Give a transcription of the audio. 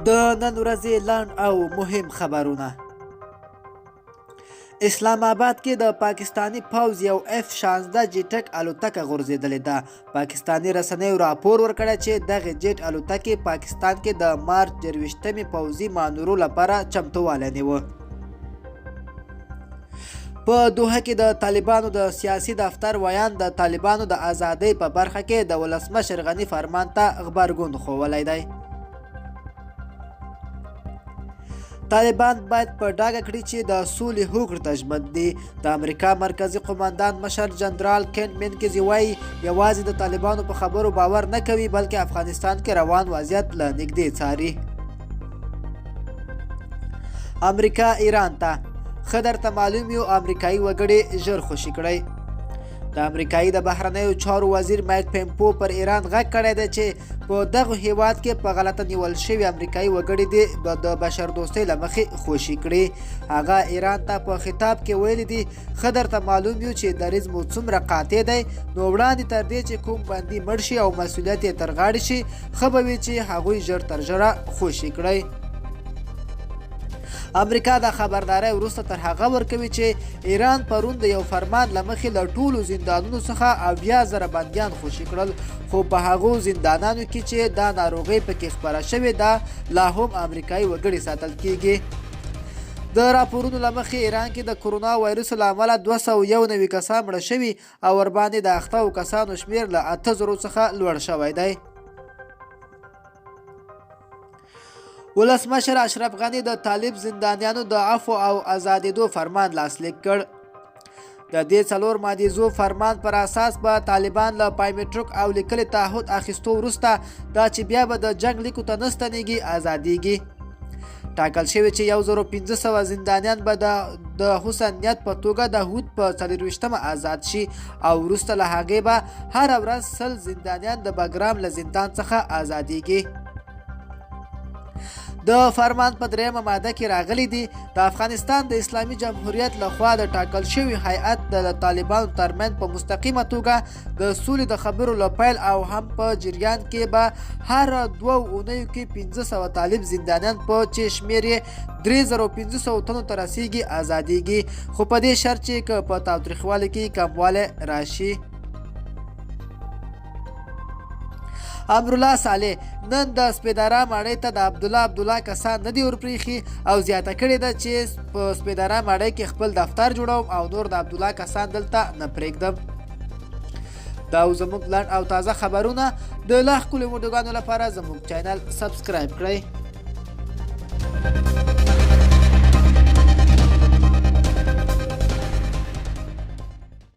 د نن ورځې لنډ او مهم خبرونه. اسلام آباد کې د پاکستانی پوځ یو F-16 جیټک الوتکه غورځېدلې ده. پاکستانی رسنیو راپور ورکړی چې دغه جیټ الوتکې پاکستان کې د مارچ 23مې پوځي مانورو لپاره چمتووالی نیوه. په دوحه کې د طالبانو د سیاسي دفتر ویان د طالبانو د ازادۍ په برخه کې د ولسمشر غني فرمان ته غبرګون ښوولی دی. طالبان باید په ډاګه کړي چې د سولې هوکړې ته ژمن دي. د امریکا مرکزي قوماندان مشر جنرال کین مینکزي وایي یوازې د طالبانو په خبرو باور نه کوي بلکې افغانستان کې روان وضعیت له نږدې څاري. امریکا ایران ته ښه درته معلوم یو امریکایي وګړي ژر خوشي کړئ. د امریکایي د بهرنیو چارو وزیر مایک پمپو پر ایران غږ کړی دی چې په دغه هیواد کې په غلطه نیول شوي امریکایي وګړي دي د بشردوستۍ له مخې خوشي کړي. هغه ایران ته په خطاب کې ویلي دي ښه درته معلوم یو چې دریځ مو څومره قاطع دی، نو وړاندې تر دې چې کوم بندي مړ شي او مسؤلیت یې تر غاړې شي ښه به وي چې هغوی ژر تر ژره خوشي کړئ. امریکا د خبردارۍ وروسته تر هغه ورکوي چې ایران پرون د یو فرمان له مخې له ټولو زندانونو څخه 80,000 بندیان خوشي کړل، خو په هغو زندانانو کې چې دا ناروغۍ پکې خپره شوې ده لا هم امریکایي وګړي ساتل کیږي. د راپورونو له مخې ایران کې د کرونا وایرس له امله 291 کسان مړه شوي او ورباندې د اخته کسانو شمیر له 8,000 څخه لوړ شوی دی. ولسمشر اشرف غني د طالب زندانیانو د عفو او ازادېدو فرمان لاسلیک کړ. د دې 4 مادیزو فرمان پر اساس به طالبان له بایومټریک او لیکلي تعهد اخیستو وروسته دا چې بیا به د جنګ لیکو ته نه ستنېږي ازادېږي. ټاکل شوی چې 1500 زندانیان به د حسنیت په توګه د هود په 24مه آزاد شي او وروسته له هغې به هره ورځ 100 زندانیان د بګرام له زندان څخه ازادېږي. د فرمان په 3مه ماده کې راغلی دی د افغانستان د اسلامي جمهوریت لخوا د ټاکل شوي هیئت د طالبانو ترمنځ په مستقیمه توګه د سولې د خبرو له پیل او هم په جریان کې به هر 2 اونیو کې 1500 طالب زندانیان په چې شمیر یې 3500 تنو ته رسیږي ازادېږي، خو په دې شرط چې که په تاوتریخوالي کې کموالی راشي. امرالله صالح نن د سپېداره ماڼۍ ته د عبدالله کسان نه دي ورپرېښي او زیاته کړې ده چې په سپېداره ماڼۍ کې خپل دفتر جوړوم او نور د عبدالله کسان دلته نه پرېږدم. دا زموږ لنډ او تازه خبرونه. د لا ښکلو ویډیوګانو لپاره زموږ چینل سبسکرایب کړئ.